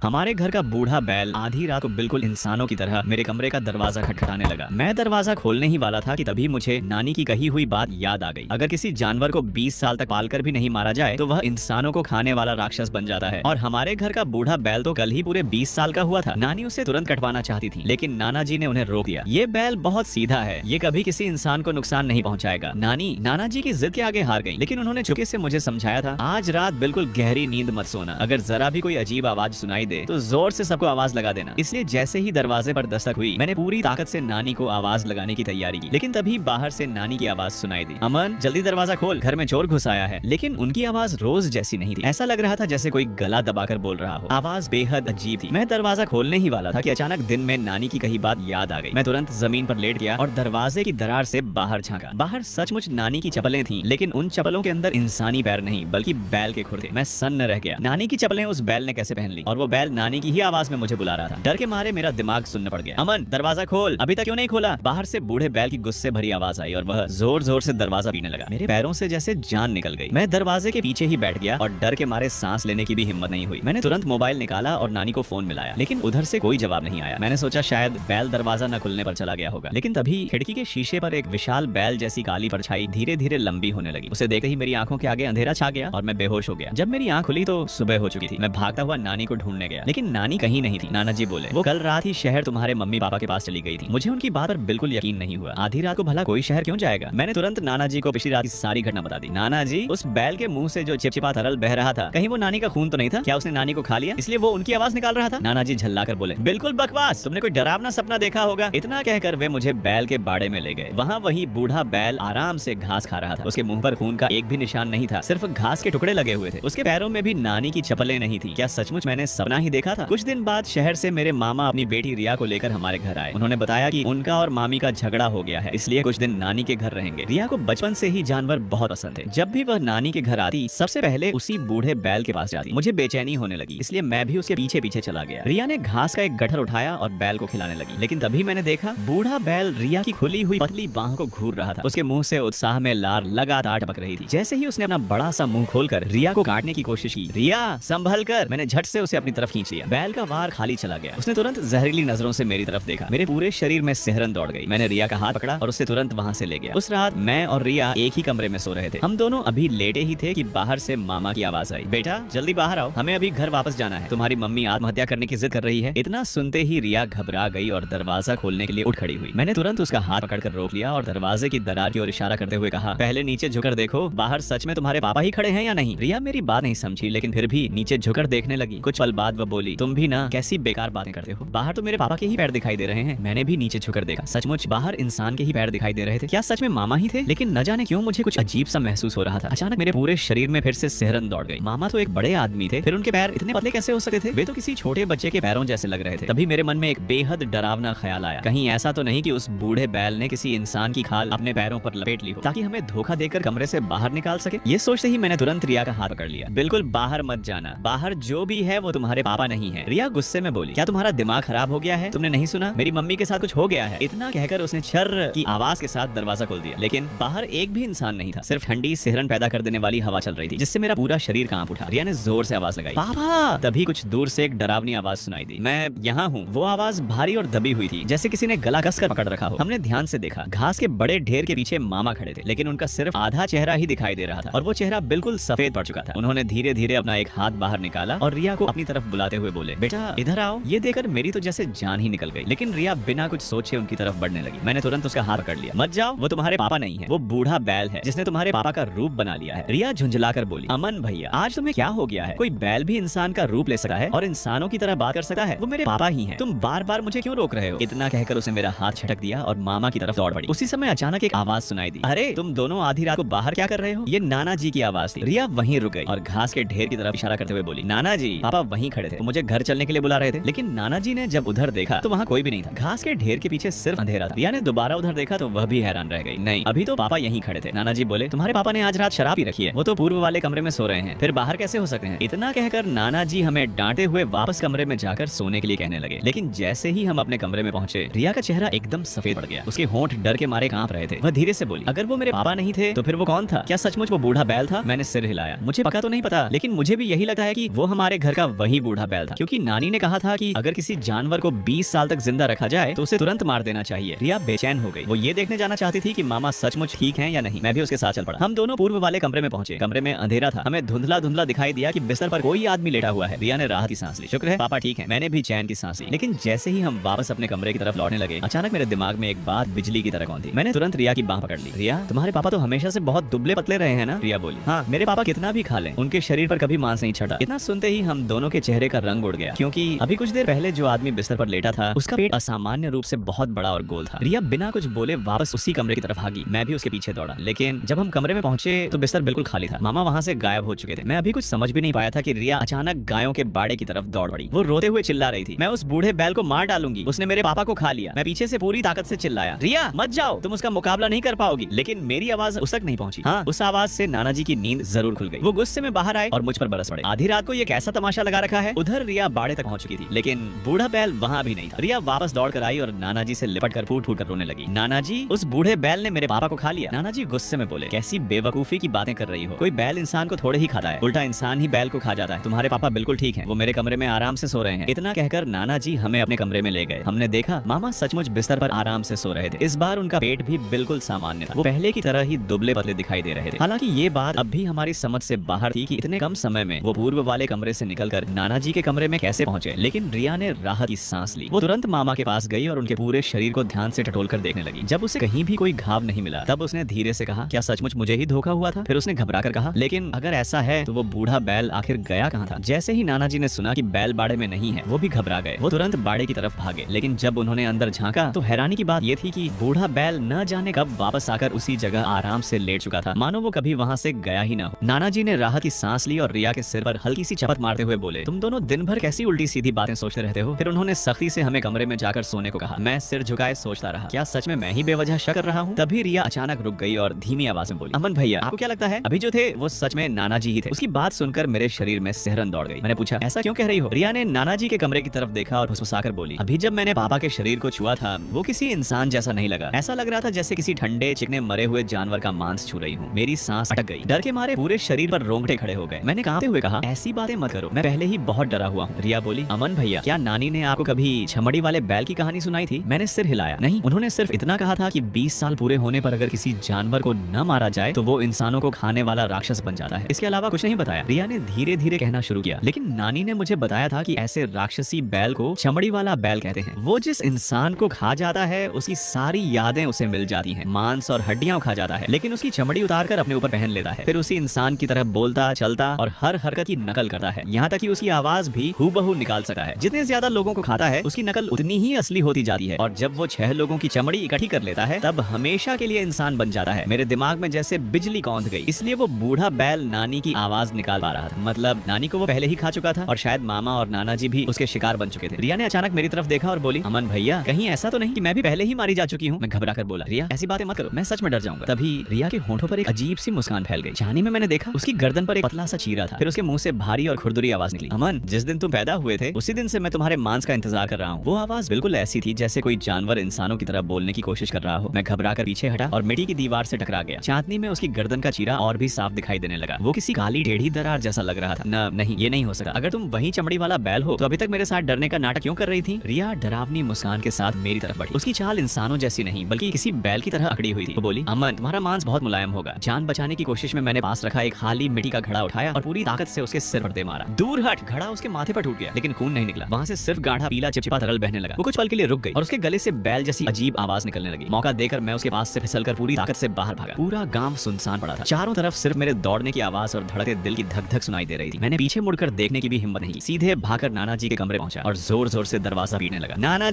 हमारे घर का बूढ़ा बैल आधी रात को बिल्कुल इंसानों की तरह मेरे कमरे का दरवाजा खटखटाने लगा। मैं दरवाजा खोलने ही वाला था कि तभी मुझे नानी की कही हुई बात याद आ गई। अगर किसी जानवर को 20 साल तक पालकर भी नहीं मारा जाए तो वह इंसानों को खाने वाला राक्षस बन जाता है। और हमारे घर का बूढ़ा बैल तो कल ही पूरे 20 साल का हुआ था। नानी उसे तुरंत कटवाना चाहती थी, लेकिन नाना जी ने उन्हें रोक दिया। ये बैल बहुत सीधा है, ये कभी किसी इंसान को नुकसान नहीं पहुँचाएगा। नानी नाना जी की जिद के आगे हार गई, लेकिन उन्होंने चुपके से मुझे समझाया था, आज रात बिल्कुल गहरी नींद मत सोना। अगर जरा भी कोई अजीब आवाज सुनाई दे तो जोर से सबको आवाज लगा देना। इसलिए जैसे ही दरवाजे पर दस्तक हुई, मैंने पूरी ताकत से नानी को आवाज लगाने की तैयारी की, लेकिन तभी बाहर से नानी की आवाज सुनाई दी, अमन जल्दी दरवाजा खोल, घर में चोर घुस आया है। लेकिन उनकी आवाज रोज जैसी नहीं थी, ऐसा लग रहा था जैसे कोई गला दबाकर बोल रहा हो। आवाज बेहद अजीब थी। मैं दरवाजा खोलने ही वाला था कि अचानक दिन में नानी की कही बात याद आ गई। मैं तुरंत जमीन पर लेट गया और दरवाजे की दरार से बाहर झांका। बाहर सचमुच नानी की चप्पलें थीं, लेकिन उन चप्पलों के अंदर इंसानी पैर नहीं बल्कि बैल के खुर थे। मैं सन्न रह गया। नानी की चप्पलें उस बैल ने कैसे पहन ली? और वो बैल नानी की ही आवाज में मुझे बुला रहा था। डर के मारे मेरा दिमाग सुन्न पड़ गया। अमन दरवाजा खोल, अभी तक क्यों नहीं खोला? बाहर से बूढ़े बैल की गुस्से भरी आवाज आई और वह जोर जोर से दरवाजा पीने लगा। मेरे पैरों से जैसे जान निकल गई। मैं दरवाजे के पीछे ही बैठ गया और डर के मारे सांस लेने की भी हिम्मत नहीं हुई। मैंने तुरंत मोबाइल निकाला और नानी को फोन मिलाया, लेकिन उधर से कोई जवाब नहीं आया। मैंने सोचा शायद बैल दरवाजा न खुलने पर चला गया होगा, लेकिन तभी खिड़की के शीशे पर एक विशाल बैल जैसी काली परछाई धीरे धीरे लंबी होने लगी। उसे देखते ही मेरी आंखों के आगे अंधेरा छा गया और मैं बेहोश हो गया। जब मेरी आंख खुली तो सुबह हो चुकी थी। मैं भागता हुआ नानी को ढूंढने गया, लेकिन नानी कहीं नहीं थी। नाना जी बोले, वो कल रात ही शहर तुम्हारे मम्मी पापा के पास चली गई थी। मुझे उनकी बात पर बिल्कुल यकीन नहीं हुआ। आधी रात को भला कोई शहर क्यों जाएगा? मैंने तुरंत नाना जी को पिछली रात की सारी घटना बता दी। नाना जी, उस बैल के मुंह से जो चिपचिपा तरल बह रहा था, कहीं वो नानी का खून तो नहीं था? क्या उसने नानी को खा लिया इसलिए वो उनकी आवाज निकाल रहा था? नाना जी झल्लाकर बोले, बिल्कुल बकवास, तुमने कोई डरावना सपना देखा होगा। इतना कहकर वे मुझे बैल के बाड़े में ले गए। वहाँ वही बूढ़ा बैल आराम से घास खा रहा था। उसके मुंह पर खून का एक भी निशान नहीं था, सिर्फ घास के टुकड़े लगे हुए थे। उसके पैरों में भी नानी की चप्पलें नहीं थी। क्या सचमुच मैंने सपना ही देखा था? कुछ दिन बाद शहर से मेरे मामा अपनी बेटी रिया को लेकर हमारे घर आए। उन्होंने बताया कि उनका और मामी का झगड़ा हो गया है, इसलिए कुछ दिन नानी के घर रहेंगे। रिया को बचपन से ही जानवर बहुत पसंद थे। जब भी वह नानी के घर आती, सबसे पहले उसी बूढ़े बैल के पास जाती। मुझे बेचैनी होने लगी, इसलिए मैं भी उसके पीछे पीछे चला गया। रिया ने घास का एक गट्ठर उठाया और बैल को खिलाने लगी, लेकिन तभी मैंने देखा बूढ़ा बैल रिया की खुली हुई पतली बाह को घूर रहा था। उसके मुंह से उत्साह में लार लगातार टपक रही थी। जैसे ही उसने अपना बड़ा सा मुंह खोलकर रिया को काटने की कोशिश की, रिया संभल कर, मैंने झट से उसे अपनी तरफ खींच लिया। बैल का वार खाली चला गया। उसने तुरंत जहरीली नजरों से मेरी तरफ देखा। मेरे पूरे शरीर में सिहरन दौड़ गई। मैंने रिया का हाथ पकड़ा और उसे तुरंत वहाँ से ले गया। उस रात मैं और रिया एक ही कमरे में सो रहे थे। हम दोनों अभी लेटे ही थे कि बाहर से मामा की आवाज आई, बेटा जल्दी बाहर आओ, हमें अभी घर वापस जाना है। तुम्हारी मम्मी आत्महत्या करने की जिद कर रही है। इतना सुनते ही रिया घबरा गई और दरवाजा खोलने के लिए उठ खड़ी हुई। मैंने तुरंत उसका हाथ पकड़कर रोक लिया और दरवाजे की दरार की ओर इशारा करते हुए कहा, पहले नीचे झुककर देखो, बाहर सच में तुम्हारे पापा ही खड़े हैं या नहीं? रिया मेरी बात नहीं समझी, लेकिन फिर भी नीचे झुककर देखने लगी। कुछ पल बाद वह बोली, तुम भी ना कैसी बेकार बातें करते हो, बाहर तो मेरे पापा के ही पैर दिखाई दे रहे हैं। मैंने भी नीचे झुककर देखा, सचमुच बाहर इंसान के ही पैर दिखाई दे रहे थे। क्या सच में मामा ही थे? लेकिन न जाने क्यों मुझे कुछ अजीब सा महसूस हो रहा था। अचानक मेरे पूरे शरीर में फिर से सिहरन दौड़ गई। मामा तो एक बड़े आदमी थे, फिर उनके पैर इतने पतले कैसे हो सकते थे? वे तो किसी छोटे बच्चे के पैरों जैसे लग रहे थे। तभी मेरे मन में एक बेहद डरावना ख्याल आया, कहीं ऐसा तो नहीं कि उस बूढ़े बैल ने किसी इंसान की खाल अपने पैरों पर लपेट ली हो ताकि हमें धोखा देकर कमरे से बाहर निकाल सके। ये सोचते ही मैंने तुरंत रिया का हाथ पकड़ लिया। बिल्कुल बाहर मत जाना, बाहर जो भी है वो तुम्हारे पापा नहीं है। रिया गुस्से में बोली, क्या तुम्हारा दिमाग खराब हो गया है? तुमने नहीं सुना मेरी मम्मी के साथ कुछ हो गया है? इतना कहकर उसने छर्र की आवाज के साथ दरवाजा खोल दिया, लेकिन बाहर एक भी इंसान नहीं था। सिर्फ ठंडी सिहरन पैदा कर देने वाली हवा चल रही थी, जिससे मेरा पूरा शरीर कांप उठा। रिया ने जोर से आवाज लगाई, पापा। तभी कुछ दूर से एक डरावनी आवाज सुनाई दी, मैं यहाँ हूँ। वो आवाज भारी और दबी हुई थी, जैसे किसी ने गला कसकर पकड़ रखा हो। हमने ध्यान से देखा, घास के बड़े ढेर के पीछे मामा खड़े थे, लेकिन उनका सिर्फ आधा चेहरा ही दिखाई दे रहा था और वो चेहरा बिल्कुल सफेद पड़ चुका था। उन्होंने धीरे धीरे अपना एक हाथ बाहर निकाला और रिया को अपनी तरफ बुलाते हुए बोले, बेटा इधर आओ। ये देखकर मेरी तो जैसे जान ही निकल गई, लेकिन रिया बिना कुछ सोचे उनकी तरफ बढ़ने लगी। मैंने तुरंत उसका हाथ पकड़ लिया, मत जाओ, वो तुम्हारे पापा नहीं है, वो बूढ़ा बैल है जिसने तुम्हारे पापा का रूप बना लिया है। रिया झुंझलाकर बोली, अमन भैया आज तुम्हें क्या हो गया है? कोई बैल भी इंसान का रूप ले सकता है और इंसानों की तरह बात कर सकता है? वो मेरे पापा ही हैं। तुम बार बार मुझे क्यों रोक रहे हो? इतना कहकर उसने मेरा हाथ छटक दिया और मामा की तरफ दौड़ पड़ी। उसी समय अचानक एक आवाज सुनाई दी, अरे तुम दोनों आधी रात को बाहर क्या कर रहे हो? ये नाना जी की आवाज थी। रिया वहीं रुक गई और घास के ढेर की तरफ इशारा करते हुए बोली, नाना जी। पापा वहीं खड़े थे, तो मुझे घर चलने के लिए बुला रहे थे, लेकिन नाना जी ने जब उधर देखा तो वहाँ कोई भी नहीं था। घास के ढेर के पीछे सिर्फ अंधेरा था। रिया ने दोबारा उधर देखा तो वह भी हैरान रह गई, नहीं अभी तो पापा यहीं खड़े थे। नाना जी बोले, तुम्हारे पापा ने आज रात शराब पी रखी है, वो तो पूर्व वाले कमरे में सो रहे हैं, फिर बाहर कैसे हो सकते हैं? इतना कहकर नाना जी हमें डांटे हुए वापस कमरे में जाकर सोने के लिए कहने लगे। लेकिन जैसे ही हम अपने कमरे में पहुंचे, रिया का चेहरा एकदम सफेद पड़ गया। उसके होंठ डर के मारे कांप रहे थे। वह धीरे से बोली, अगर वो मेरे पापा नहीं थे तो फिर वो कौन था? क्या सचमुच वो बूढ़ा बैल था? मैंने सिर हिलाया, मुझे पक्का तो नहीं पता, लेकिन मुझे भी यही लगता है कि वो हमारे घर का वही बूढ़ा बैल था, क्योंकि नानी ने कहा था कि अगर किसी जानवर को 20 साल तक जिंदा रखा जाए तो उसे तुरंत मार देना चाहिए। रिया बेचैन हो गई। वो ये देखने जाना चाहती थी कि मामा सचमुच ठीक हैं या नहीं। मैं भी उसके साथ चल पड़ा। हम दोनों पूर्व वाले कमरे में पहुंचे। कमरे में अंधेरा था। हमें धुंधला धुंधला दिखाई दिया कि बिस्तर पर कोई आदमी लेटा हुआ है। रिया ने राहत की सांस ली। शुक्र है पापा ठीक है। मैंने भी चैन की सांस ली। लेकिन जैसे ही हम वापस अपने कमरे की तरफ लौटने लगे, अचानक मेरे दिमाग में एक बात बिजली की तरह कौंधी। मैंने तुरंत रिया की बांह पकड़ ली। रिया, तुम्हारे पापा तो हमेशा से बहुत दुबले पतले रहे हैं ना? रिया बोली। हाँ, मेरे पापा कितना भी खा लें, उनके शरीर पर कभी मांस नहीं छटा। इतना सुनते ही हम दोनों के चेहरे का रंग उड़ गया, क्योंकि अभी कुछ देर पहले जो आदमी बिस्तर पर लेटा था उसका पेट असामान्य रूप से बहुत बड़ा और गोल था। रिया बिना कुछ बोले वापस उसी कमरे की तरफ भागी। मैं भी उसके पीछे दौड़ा। लेकिन जब हम कमरे में पहुंचे तो बिस्तर बिल्कुल खाली था। मामा वहां से गायब हो चुके थे। मैं अभी कुछ समझ भी नहीं पाया था कि रिया अचानक गायों के बाड़े की तरफ दौड़ पड़ी। वो रोते हुए चिल्ला रही थी, मैं उस बूढ़े बैल को मार डालूंगी, उसने मेरे पापा को खा लिया। मैं पीछे से पूरी ताकत से चिल्लाया, रिया मत जाओ, तुम उसका मुकाबला नहीं कर पाओगी। लेकिन मेरी आवाज उस तक नहीं पहुंची। हाँ, उस आवाज से नाना जी की नींद जरूर खुल गई। वो गुस्से में बाहर आए और मुझ पर बरस पड़े। आधी रात को ये कैसा तमाशा लगा रखा है। उधर रिया बाड़े तक पहुंच चुकी थी, लेकिन बूढ़ा बैल वहां भी नहीं था। रिया वापस दौड़ कर आई और नाना जी से लिपट कर फूट फूट कर रोने लगी। नाना जी, उस बूढ़े बैल ने मेरे पापा को खा लिया। नाना जी गुस्से में बोले, कैसी बेवकूफी की बातें कर रही हो। कोई बैल इंसान को थोड़े ही खाता है, उल्टा इंसान ही बैल को खा जाता है। तुम्हारे पापा बिल्कुल ठीक हैं, वो मेरे कमरे में आराम से सो रहे हैं। इतना कहकर नाना जी हमें अपने कमरे में ले गए। हमने देखा मामा सचमुच बिस्तर पर आराम से सो रहे थे। इस बार उनका पेट भी बिल्कुल सामान्य था। वो पहले की तरह ही दुबले पतले दिखाई दे रहे थे। हालांकि ये बात अब भी हमारी समझ से बाहर थी कि इतने कम समय में वो पूर्व वाले कमरे से निकलकर नाना जी के कमरे में कैसे पहुंचे। लेकिन रिया ने राहत की सांस ली। वो तुरंत मामा के पास गई और उनके पूरे शरीर को ध्यान से टटोल कर देखने लगी। जब उसे कहीं भी कोई घाव नहीं मिला, तब उसने धीरे से कहा, क्या सचमुच मुझे ही धोखा हुआ था? फिर उसने घबरा कर कहा, लेकिन अगर ऐसा है तो वो बूढ़ा बैल आखिर गया कहाँ था? जैसे ही नाना जी ने सुना कि बैल बाड़े में नहीं है, वो भी घबरा गए। वो तुरंत बाड़े की तरफ भागे। लेकिन जब उन्होंने अंदर झांका तो हैरानी की बात ये थी कि बूढ़ा बैल न जाने कब वापस आकर उसी जगह आराम से लेट चुका था, मानो वो कभी वहाँ से गया ही ना हो। नाना जी ने राहत की सांस ली और रिया के सिर पर हल्की सी चपत मारते हुए बोले, तुम दोनों दिन भर कैसी उल्टी सीधी बातें सोचते रहते हो? फिर उन्होंने सख्ती से हमें कमरे में जाकर सोने को कहा। मैं सिर झुकाए सोचता रहा, क्या सच में मैं ही बेवजह शक कर रहा हूँ? तभी रिया अचानक रुक गई और धीमी आवाज में बोली, अमन भैया, आपको क्या लगता है अभी जो थे वो सच में नाना जी ही थे? उसकी बात सुनकर मेरे शरीर में सिहरन दौड़ गई। मैंने पूछा, ऐसा क्यों कह रही हो? रिया ने नाना जी के कमरे की तरफ देखा और फुसफुसाकर बोली, अभी जब मैंने पापा के शरीर को छुआ था वो किसी इंसान जैसा नहीं लगा। ऐसा लग रहा था जैसे किसी ठंडे चिकने मरे हुए जानवर का मांस छू रही हूँ। मेरी सांस अटक गई। डर के मारे पूरे शरीर पर रोंगटे खड़े हो गए। मैंने कांपते हुए कहा, ऐसी बातें मत करो, मैं पहले ही बहुत डरा हुआ हूँ। रिया बोली, अमन भैया, क्या नानी ने आपको कभी छमड़ी वाले बैल की कहानी सुनाई थी? मैंने सिर हिलाया। नहीं, उन्होंने सिर्फ इतना कहा था कि 20 साल पूरे होने पर अगर किसी जानवर को न मारा जाए तो वो इंसानों को खाने वाला राक्षस बन जाता है। इसके अलावा कुछ नहीं बताया। रिया ने धीरे धीरे कहना शुरू किया, लेकिन नानी ने मुझे बताया था कि ऐसे राक्षसी बैल को चमड़ी वाला बैल कहते हैं। वो जिस इंसान को खा जाता है उसकी सारी यादें उसे मिल जाती हैं। मांस और हड्डियां खा जाता है, लेकिन उसकी चमड़ी उतार कर अपने ऊपर पहन लेता है। फिर उसी इंसान की तरह बोलता, चलता और हर हरकत की नकल करता है। यहाँ तक कि उसकी आवाज भी हूबहू निकाल सकता है। जितने ज्यादा लोगों को खाता है उसकी नकल उतनी ही असली होती जाती है। और जब वो 6 लोगों की चमड़ी इकट्ठी कर लेता है तब हमेशा के लिए इंसान बन जाता है। मेरे दिमाग में जैसे बिजली कौंध गई। इसलिए वो बूढ़ा बैल नानी की आवाज निकाल पा रहा था। मतलब नानी को वो पहले ही खा चुका था और शायद मामा और नाना जी भी उसके शिकार बन चुके थे। रिया ने अचानक मेरी तरफ देखा और बोली, अमन भैया, कहीं ऐसा तो नहीं कि मैं भी पहले ही मारी जा चुकी हूँ? मैं घबरा कर बोला, रिया ऐसी बातें मत करो, मैं सच में डर जाऊंगा। तभी रिया के होंठों पर एक अजीब सी मुस्कान फैल गई। झांकी में मैंने देखा उसकी गर्दन पर एक पतला सा चीरा था। फिर उसके मुंह से भारी और खुरदुरी आवाज निकली, अमन, जिस दिन तुम पैदा हुए थे उसी दिन से मैं तुम्हारे मांस का इंतजार कर रहा हूँ। वो आवाज बिल्कुल ऐसी थी जैसे कोई जानवर इंसानों की तरह बोलने की कोशिश कर रहा हो। मैं घबरा कर पीछे हटा और मिट्टी की दीवार से टकरा गया। चांदनी में उसकी गर्दन का चीरा और भी साफ दिखाई देने लगा। वो किसी काली टेढ़ी दरार जैसा लग रहा था। नहीं, ये नहीं हो सकता। अगर तुम वही चमड़ी वाला बैल हो तो अभी तक मेरे साथ डरने का नाटक क्यों कर रही थी? रिया डरावनी मुस्कान के साथ मेरी तरफ बढ़ी। उसकी चाल इंसानों जैसी नहीं बल्कि किसी बैल की तरह अकड़ी हुई थी। वो बोली, अमन, तुम्हारा मांस बहुत मुलायम होगा। जान बचाने की कोशिश में मैंने पास रखा एक खाली मिट्टी का घड़ा उठाया और पूरी ताकत से उसके सिर पर दे मारा। दूर हट! घड़ा उसके माथे पर टूट गया, लेकिन खून नहीं निकला। वहाँ से सिर्फ गाढ़ा पीला चिपचिपा तरल बहने लगा। वो कुछ पल के लिए रुक गई और उसके गले से बैल जैसी अजीब आवाज निकलने लगी। मौका देकर मैं उसके पास से फिसलकर पूरी ताकत से बाहर भागा। पूरा गांव सुनसान पड़ा था। चारों तरफ सिर्फ मेरे दौड़ने की आवाज और धड़कते दिल की धक धक सुनाई दे रही थी। मैंने पीछे मुड़कर देखने की भी हिम्मत नहीं की। सीधे भागकर नाना जी के कमरे पहुंचा और जोर जोर से दरवाजा पीटने लगा। नाना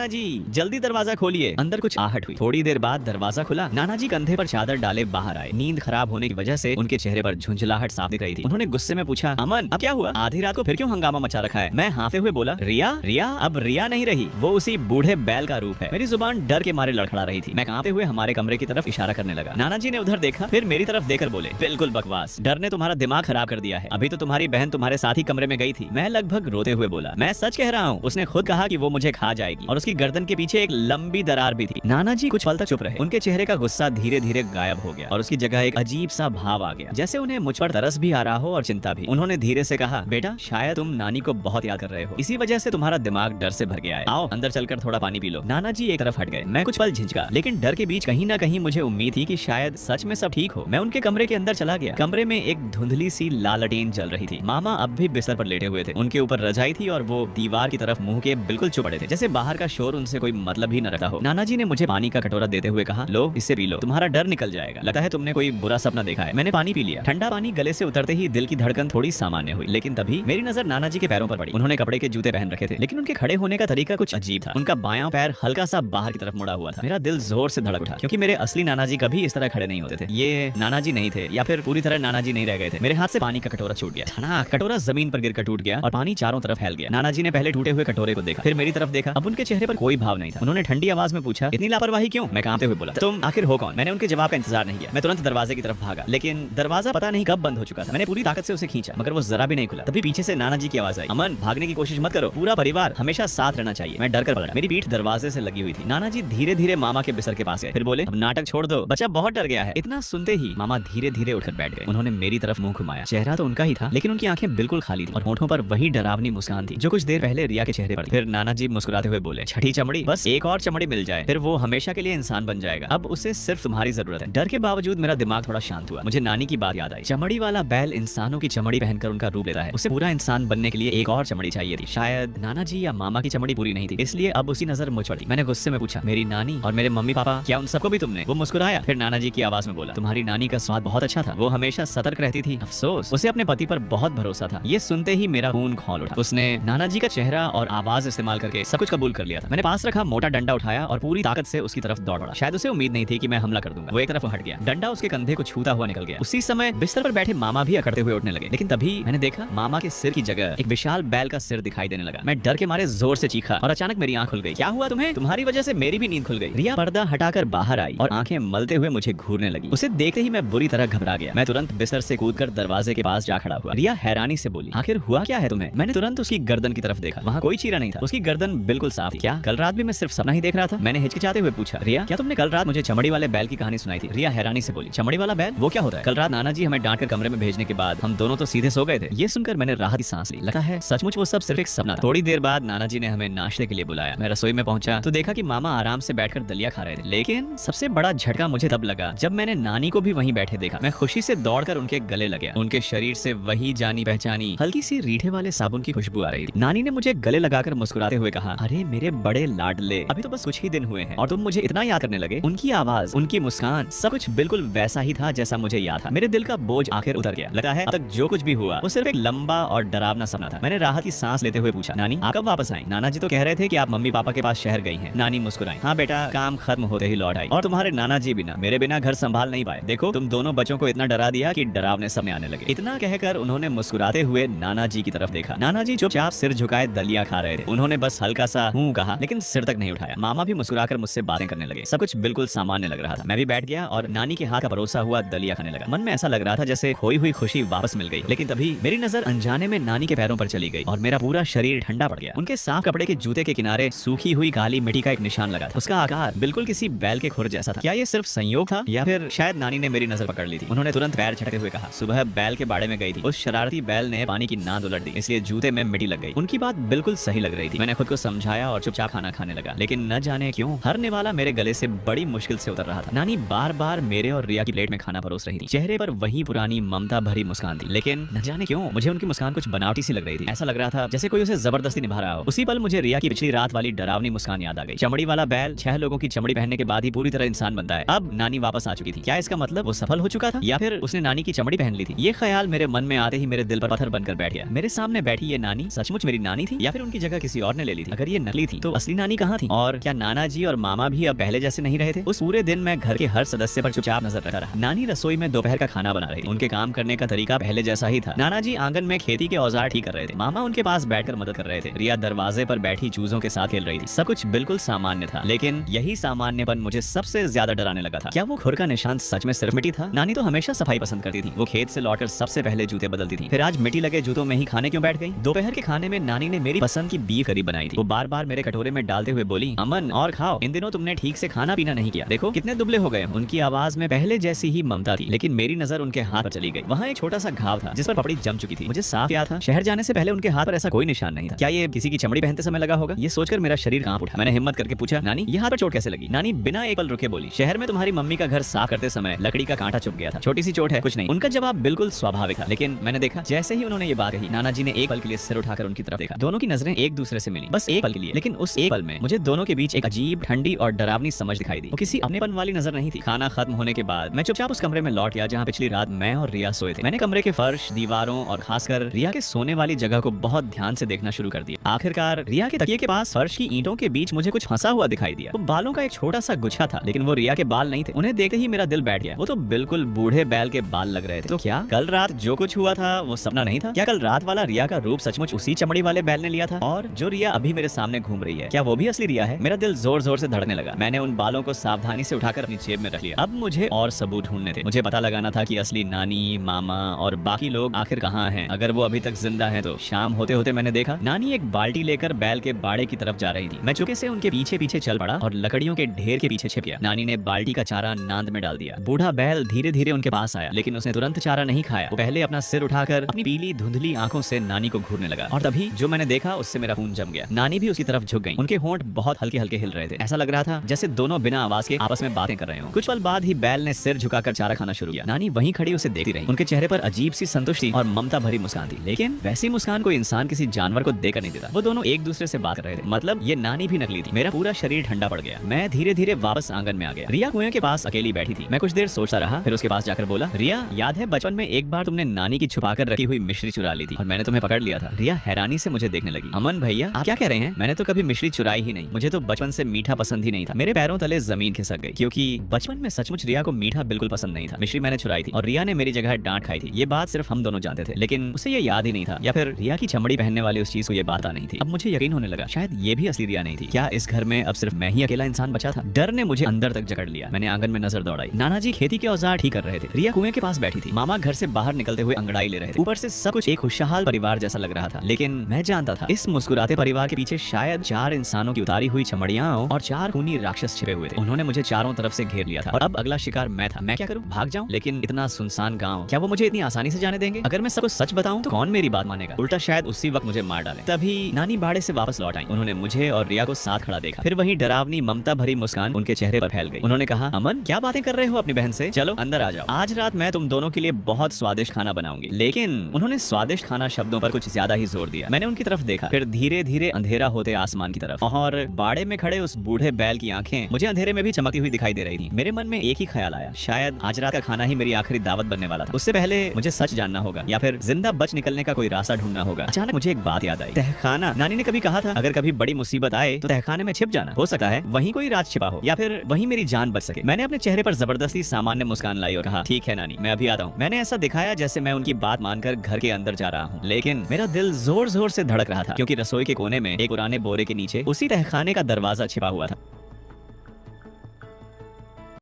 जी, जल्दी दरवाजा खोलिए। अंदर कुछ आहट हुई। थोड़ी देर बाद दरवाजा खुला। नाना जी कंधे पर चादर डाले बाहर आए। नींद खराब होने की वजह से उनके चेहरे पर झुंझलाहट साफ दिख रही थी। उन्होंने गुस्से में पूछा, अमन, अब क्या हुआ? आधी रात को फिर क्यों हंगामा मचा रखा है? मैं हाँफते हुए बोला, रिया अब रिया नहीं रही, वो उसी बूढ़े बैल का रूप है। मेरी जुबान डर के मारे लड़खड़ा रही थी। मैं कांपते हुए हमारे कमरे की तरफ इशारा करने लगा। नाना जी ने उधर देखा, फिर मेरी तरफ देखकर बोले, बिल्कुल बकवास, डर ने तुम्हारा दिमाग खराब कर दिया है। अभी तो तुम्हारी बहन तुम्हारे साथ ही कमरे में गई थी। मैं लगभग रोते हुए बोला, मैं सच कह रहा हूँ। उसने खुद कहा कि वो मुझे खा जाएगी और उसकी गर्दन के पीछे एक लंबी दरार भी थी। नाना जी कुछ पल तक चुप रहे। उनके चेहरे का गुस्सा धीरे धीरे गायब हो गया और उसकी जगह एक अजीब सा भाव आ गया, जैसे उन्हें मुझ पर तरस भी आ रहा हो और चिंता भी। उन्होंने धीरे से कहा, बेटा शायद तुम नानी को बहुत याद कर रहे हो, इसी वजह से तुम्हारा दिमाग डर से भर गया है। आओ अंदर चलकर थोड़ा पानी पी लो। नाना जी एक तरफ हट गए। मैं कुछ पल झिझका, लेकिन डर के बीच कहीं ना कहीं मुझे उम्मीद थी कि शायद सच में सब ठीक हो। मैं उनके कमरे के अंदर चला गया। कमरे में एक धुंधली सी लालटेन जल रही थी। मामा अब भी बिस्तर पर लेटे हुए थे। उनके ऊपर रजाई थी और वो दीवार की तरफ मुंह के बिल्कुल चुप पड़े थे, जैसे बाहर का शोर उनसे कोई मतलब ही न रखता हो। नाना जी ने मुझे पानी का कटोरा देते हुए कहा, लो इससे पी लो, तुम्हारा डर निकल जाएगा। लगता है तुमने कोई बुरा सपना देखा है। मैंने पानी पी लिया। ठंडा पानी गले से उतरते ही दिल की धड़कन थोड़ी सामान्य हुई, लेकिन तभी मेरी नजर नाना जी के पैरों पर पड़ी। उन्होंने कपड़े के जूते पहन रखे थे, लेकिन उनके खड़े होने का तरीका कुछ अजीब था। उनका बायां पैर हल्का सा बाहर की तरफ मुड़ा हुआ था। मेरा दिल जोर से धड़क उठा, क्योंकि मेरे असली नाना जी कभी इस तरह खड़े नहीं होते थे। ये नाना जी नहीं थे, या फिर पूरी तरह नाना जी नहीं रह गए थे। मेरे हाथ से पानी का कटोरा छूट गया। ठना कटोरा जमीन पर गिरकर टूट गया और पानी चारों तरफ फैल गया। नाना जी ने पहले टूटे हुए कटोरे को देखा, फिर मेरी तरफ देखा। अब उनके चेहरे पर कोई भाव नहीं था। उन्होंने ठंडी आवाज में पूछा, इतनी लापरवाही क्यों? मैं कांपते हुए बोला, तुम आखिर हो कौन? मैंने उनके जवाब का इंतजार नहीं किया। मैं तुरंत दरवाजे की तरफ भागा, लेकिन दरवाजा पता नहीं कब बंद हो चुका था। मैंने पूरी ताकत से उसे खींचा, मगर वो जरा भी नहीं खुला। तभी पीछे से नाना जी की आवाज आई, अमन भागने की कोशिश मत करो, पूरा परिवार हमेशा साथ रहना चाहिए। मैं डर कर पलटा। मेरी पीठ दरवाजे से लगी हुई थी। नाना जी धीरे धीरे मामा के बिस्तर के पास गए, फिर बोले, अब नाटक छोड़ दो, बच्चा बहुत डर गया है। इतना सुनते ही मामा धीरे धीरे उठकर बैठ गए। उन्होंने मेरी तरफ मुंह घुमाया। चेहरा तो उनका ही था, लेकिन उनकी आंखें बिल्कुल खाली थी और होठों पर वही डरावनी मुस्कान थी जो कुछ देर पहले रिया के चेहरे पर थी। फिर नाना जी मुस्कुराते हुए बोले, छठी चमड़ी, बस एक और चमड़ी मिल जाए, फिर वो हमेशा के लिए इंसान बन जाएगा। अब उसे सिर्फ तुम्हारी जरूरत है। डर के बावजूद मेरा दिमाग थोड़ा शांत हुआ। मुझे नानी की बात याद आई। चमड़ी वाला बैल इंसानों की चमड़ी पहनकर उनका रूप लेता है। उसे पूरा इंसान बनने के लिए एक और चमड़ी चाहिए थी। शायद नाना जी या मामा की चमड़ी पूरी नहीं थी, इसलिए अब उसी नजर मुझ पड़ी। मैंने गुस्से में पूछा, मेरी नानी और मेरे मम्मी पापा, क्या उन सबको भी तुमने? वो मुस्कुराया, फिर नाना जी की आवाज में बोला, तुम्हारी नानी का स्वाद बहुत अच्छा था, वो हमेशा सतर्क रहती थी। अफसोस, उसे अपने पति पर बहुत भरोसा था। ये सुनते ही मेरा खून खौल उठा। उसने नाना जी का चेहरा और आवाज इस्तेमाल करके सब कुछ कबूल कर लिया था। मैंने पास रखा मोटा डंडा उठाया और पूरी ताकत से उसकी तरफ दौड़ पड़ा। शायद उसे उम्मीद नहीं थी कि मैं हमला कर दूंगा। वो एक तरफ हट गया, डंडा उसके कंधे को छूता हुआ निकल गया। उसी समय बिस्तर पर बैठे मामा भी अकड़ते हुए उठने लगे, लेकिन तभी मैंने देखा मामा के सिर की जगह एक विशाल बैल का सिर दिखाई देने लगा। मैं डर के मारे जोर से चीखा और अचानक मेरी आंख खुल गई। क्या हुआ तुम्हें? तुम्हारी वजह से मेरी भी नींद खुल गई। रिया पर्दा हटाकर बाहर आई और आंखें मलते हुए मुझे घूरने लगी। उसे देखते ही मैं बुरी तरह घबरा गया। मैं तुरंत बिस्तर से कूदकर दरवाजे के पास जा खड़ा हुआ। रिया हैरानी से बोली, आखिर हुआ क्या है तुम्हें? मैंने तुरंत उसकी गर्दन की तरफ देखा। वहाँ कोई चीरा नहीं था, उसकी गर्दन बिल्कुल साफ थी। क्या कल रात भी मैं सिर्फ सपना ही देख रहा था? मैंने हिचकिचाते हुए पूछा, रिया क्या तुमने कल रात मुझे चमड़ी वाले बैल की कहानी सुनाई थी? रिया हैरानी से बोली, चमड़ी वाला बैल? वो क्या होता है? कल रात नाना जी हमें डांटकर कमरे में भेजने के बाद हम दोनों तो सीधे सो गए थे। ये सुनकर मैंने राहत की सांस ली। लगता है सचमुच वो सब सिर्फ एक सपना था। थोड़ी देर बाद नाना जी ने हमें नाश्ते के लिए बुलाया। मैं रसोई में पहुंचा तो देखा कि मामा आराम से बैठकर दलिया खा रहे थे, लेकिन सबसे बड़ा झटका मुझे तब लगा जब मैंने नानी को भी वहीं बैठे देखा। मैं खुशी से दौड़कर उनके गले लग गया। उनके शरीर से वही जानी पहचानी हल्की सी रीठे वाले साबुन की खुशबू आ रही थी। नानी ने मुझे गले लगाकर मुस्कुराते हुए कहा, अरे मेरे बड़े लाडले, अभी तो बस कुछ ही दिन हुए हैं और तुम मुझे इतना याद करने लगे। उनकी आवाज, उनकी मुस्कान, सब कुछ बिल्कुल वैसा ही था जैसा मुझे याद था। मेरे दिल का बोझ आखिर उतर गया। लगता है अब तक जो कुछ भी हुआ वो सिर्फ एक लंबा और डरावना सपना था। मैंने राहत की सांस लेते हुए पूछा, नानी आप कब वापस आई? नाना जी तो कह रहे थे कि आप मम्मी पापा के पास शहर गई हैं। नानी मुस्कुराई, हाँ बेटा, काम खत्म होते ही लौट आई और तुम्हारे नाना जी बिना मेरे बिना घर संभाल नहीं पाए। देखो तुम दोनों बच्चों को इतना डरा दिया कि डरावने सपने आने लगे। इतना कहकर उन्होंने मुस्कुराते हुए नाना जी की तरफ देखा। नाना जी चुपचाप सिर झुकाए दलिया खा रहे थे। उन्होंने बस हल्का सा हूं कहा, लेकिन सिर तक नहीं उठाया। मामा भी मुस्कुराकर मुझसे बातें करने लगे। सब कुछ बिल्कुल सामान्य लग रहा था। मैं भी बैठ गया और नानी के हाथ का परोसा हुआ दलिया खाने लगा। मन में ऐसा लग रहा था जैसे खोई हुई खुशी वापस मिल गई। लेकिन तभी मेरी नजर अनजाने में नानी के पैरों पर चली गई और मेरा पूरा शरीर ठंडा पड़ गया। उनके साफ कपड़े के जूते के किनारे सूखी हुई काली मिट्टी का एक निशान लगा था। उसका आकार बिल्कुल किसी बैल के खुर जैसा था। क्या ये सिर्फ संयोग था या फिर शायद नानी ने मेरी नजर पकड़ ली थी? उन्होंने तुरंत पैर झटके हुए कहा, सुबह बैल के बाड़े में गई थी, उस शरारती बैल ने पानी की नांद उलट दी, इसलिए जूते में मिट्टी लग गई। उनकी बात बिल्कुल सही लग रही थी। मैंने खुद को समझाया और चुपचाप खाना खाने लगा, लेकिन न जाने क्यों हर निवाला मेरे गले से बड़ी मुश्किल से उतर रहा था। नानी बार बार मेरे और रिया की प्लेट में खाना परोस रही थी। चेहरे पर वही पुरानी ममता भरी मुस्कान थी, लेकिन न जाने क्यों मुझे उनकी मुस्कान कुछ बनावटी सी लग रही थी। ऐसा लग रहा था जैसे कोई उसे जबरदस्ती निभा रहा हो। उसी पल मुझे रिया की पिछली रात वाली डरावनी मुस्कान याद आ गई। चमड़ी वाला बैल 6 लोगों की चमड़ी पहनने के बाद ही पूरी तरह इंसान बनता है। अब नानी वापस आ चुकी थी। क्या इसका मतलब वो सफल हो चुका था या फिर उसने नानी की चमड़ी पहन ली थी? ये ख्याल मेरे मन में आते ही मेरे दिल पर पत्थर बनकर बैठ गया। मेरे सामने बैठी ये नानी सचमुच मेरी नानी थी या फिर उनकी जगह किसी और ने ले ली थी? अगर ये नकली थी तो असली नानी कहाँ थी? और क्या नाना जी और मामा भी अब पहले जैसे नहीं रहे थे? उस पूरे दिन मैं घर के हर सदस्य पर चुपचाप नजर रखता रहा। नानी रसोई में दोपहर का खाना बना रही थी। उनके काम करने का तरीका पहले जैसा ही था। नाना जी आंगन में खेती के औजार ठीक कर रहे थे। मामा उनके पास बैठकर मदद कर रहे थे। रिया दरवाजे पर बैठी चूजों के साथ खेल रही थी। सब कुछ बिल्कुल सामान्य था, लेकिन यही सामान्यपन मुझे सबसे ज्यादा डराने लगा था। क्या वो खुर का निशान सच में सिर्फ मिट्टी था? नानी तो हमेशा सफाई पसंद करती थी। वो खेत से लौटकर सबसे पहले जूते बदलती थी, फिर आज मिट्टी लगे जूतों में ही खाने क्यों बैठ गई? दोपहर के खाने में नानी ने मेरी पसंद की बीफ करी बनाई थी। वो बार बार मेरे कटोरे में डालते हुए बोली, अमन और खाओ, इन दिनों तुमने ठीक से खाना पीना नहीं किया, देखो कितने दुबले हो गए। उनकी आवाज में पहले जैसी ही ममता थी, लेकिन मेरी नजर उनके हाथ पर चली गई। वहाँ एक छोटा सा घाव था जिस पर पपड़ी जम चुकी थी। मुझे साफ क्या था? शहर जाने से पहले उनके हाथ पर ऐसा कोई निशान नहीं था। क्या ये किसी की चमड़ी पहनते समय लगा होगा? ये सोचकर मेरा शरीर कांप उठा। मैंने हिम्मत करके पूछा, नानी ये हाथ पर चोट कैसे लगी? नानी बिना एक पल रुके बोली, शहर में तुम्हारी मम्मी का घर साफ करते समय लकड़ी का कांटा चुभ गया था, छोटी सी चोट है, कुछ नहीं। उनका जवाब बिल्कुल स्वाभाविक था, लेकिन मैंने देखा जैसे ही उन्होंने ये बात कही, नाना जी ने एक पल के लिए सिर उठाकर उनकी तरफ देखा। दोनों की नजरें एक दूसरे से मिली, बस एक पल के लिए, लेकिन उस एक पल में मुझे दोनों के बीच एक अजीब, ठंडी और डरावनी समझ दिखाई दी। वो किसी अपनेपन वाली नजर नहीं थी। खाना खत्म होने के बाद मैं चुपचाप उस कमरे में लौट गया जहाँ पिछली रात मैं और रिया सोए थे। मैंने कमरे के फर्श, दीवारों और खासकर रिया के सोने वाली जगह को बहुत ध्यान से देखना शुरू कर दिया। आखिरकार रिया के तकिए के पास फर्श की ईंटों के बीच मुझे कुछ फंसा हुआ दिखाई दिया। वो बालों का एक छोटा सा गुच्छा था, लेकिन वो रिया के बाल नहीं थे। उन्हें देखते ही मेरा दिल बैठ गया। वो तो बिल्कुल बूढ़े बैल के बाल लग रहे थे। तो क्या कल रात जो कुछ हुआ था वो सपना नहीं था? क्या कल रात वाला रिया का रूप सचमुच उसी चमड़ी वाले बैल ने लिया था? और जो रिया अभी मेरे सामने घूम रही है, क्या वो भी असली रिया है? मेरा दिल जोर जोर से धड़कने लगा। मैंने उन बालों को सावधानी से उठाकर अपनी जेब में रख लिया। अब मुझे और सबूत ढूंढने थे। मुझे पता लगाना था कि असली नानी, मामा और बाकी लोग आखिर कहाँ हैं। अगर वो अभी तक जिंदा है तो। शाम होते होते मैंने देखा नानी एक बाल्टी लेकर बैल के बाड़े की तरफ जा रही थी। मैं चुपके से उनके पीछे पीछे चल पड़ा और लकड़ियों के ढेर के पीछे छिप गया। नानी ने बाल्टी का चारा नांद में डाल दिया। बूढ़ा बैल धीरे धीरे उनके पास आया, लेकिन उसने तुरंत चारा नहीं खाया। वो पहले अपना सिर उठाकर अपनी पीली धुंधली आंखों से नानी को घूरने लगा, और तभी जो मैंने देखा उससे मेरा खून जम गया। नानी भी उसकी तरफ झुक गई। उनके होंठ बहुत हल्के हल्के हिल रहे थे। ऐसा लग रहा था जैसे दोनों बिना आवाज के आपस में बातें कर रहे हो। कुछ पल बाद ही बैल ने सिर झुकाकर चारा खाना शुरू किया। नानी वहीं खड़ी उसे देखती रही। उनके चेहरे पर अजीब सी संतुष्टि और ममता भरी मुस्कान थी, लेकिन वैसी मुस्कान कोई इंसान किसी जानवर को देकर नहीं देता। वो दोनों एक दूसरे से बात कर रहे थे, मतलब ये नानी भी नकली थी। मेरा पूरा शरीर ठंडा पड़ गया। मैं धीरे धीरे वापस आंगन में आ गया। रिया कुएं के पास अकेली बैठी थी। मैं कुछ देर सोचता रहा, फिर उसके पास जाकर बोला, रिया याद है बचपन में एक बार तुमने नानी की छुपाकर रखी हुई मिश्री चुरा ली थी और मैंने तुम्हें पकड़ लिया था? रिया हैरानी से मुझे देखने लगी। अमन भैया आप क्या कह रहे हैं? मैंने तो कभी मिश्री चुराई ही नहीं। मुझे तो बचपन से मीठा पसंद ही नहीं था। मेरे पैरों तले जमीन खिसक गई, क्योंकि बचपन में सचमुच रिया को मीठा बिल्कुल पसंद नहीं था। मिश्री मैंने चुराई थी और रिया ने मेरी जगह डांट खाई थी। ये बात सिर्फ हम दोनों जानते थे, लेकिन उसे ये याद ही नहीं था, या फिर रिया की चमड़ी पहनने वाली उस चीज को ये बात नहीं थी। अब मुझे यकीन होने लगा शायद ये भी असली रिया नहीं थी। क्या इस घर में अब सिर्फ मैं ही अकेला इंसान बचा था? डर ने मुझे अंदर तक जकड़ लिया। मैंने आंगन में नजर दौड़ाई। नाना जी खेती के औजार ठीक कर रहे थे। रिया कुएं के पास बैठी थी। मामा घर से बाहर निकलते हुए अंगड़ाई ले रहे थे। ऊपर से सब कुछ एक खुशहाल परिवार जैसा लग रहा था, लेकिन मैं जानता था इस मुस्कुराते परिवार के पीछे शायद 4 इंसानों की उतारी हुई चमड़ियां और 4 खूनी राक्षस छिपे हुए थे। उन्होंने मुझे चारों तरफ से घेर लिया था और अब अगला शिकार मैं था। मैं क्या करूं? भाग जाऊं? लेकिन इतना सुनसान गांव, क्या वो मुझे इतनी आसानी से जाने देंगे? अगर मैं सबको सच बताऊं तो कौन मेरी बात मानेगा? उल्टा शायद उसी वक्त मुझे मार डाले। तभी नानी बाड़े से वापस लौट आई। उन्होंने मुझे और रिया को साथ खड़ा देखा। फिर वही डरावनी ममता भरी मुस्कान उनके चेहरे पर फैल गई। उन्होंने कहा, अमन क्या बातें कर रहे हो अपनी बहन से? चलो अंदर आ जाओ। आज रात मैं तुम दोनों के लिए बहुत स्वादिष्ट खाना बनाऊंगी। लेकिन उन्होंने स्वादिष्ट खाना शब्दों पर कुछ ज्यादा ही जोर दिया। मैंने उनकी तरफ देखा, फिर धीरे धीरे अंधेरा होते आसमान की तरफ, और बाड़े में खड़े उस बूढ़े बैल की आंखें मुझे अंधेरे में भी चमकती हुई दिखाई दे रही थी। मेरे मन में एक ही ख्याल आया, शायद आज रात का खाना ही मेरी आखिरी दावत बनने वाला था। उससे पहले मुझे सच जानना होगा, या फिर जिंदा बच निकलने का कोई रास्ता ढूंढना होगा। अचानक मुझे एक बात याद आई। तहखाना। नानी ने कभी कहा था अगर कभी बड़ी मुसीबत आए तो तहखाने में छिप जाना। हो सकता है वहीं कोई राज छिपा हो, या फिर वहीं मेरी जान बच सके। मैंने अपने चेहरे पर जबरदस्ती सामान्य मुस्कान लाई और कहा, ठीक है नानी, मैं अभी आता हूँ। मैंने ऐसा दिखाया जैसे मैं उनकी बात मानकर घर के अंदर जा रहा हूँ, लेकिन मेरा दिल जोर जोर से धड़क रहा था, क्योंकि रसोई के कोने में एक पुराने बोरे के नीचे उसी तहखाने का दरवाजा छिपा हुआ था।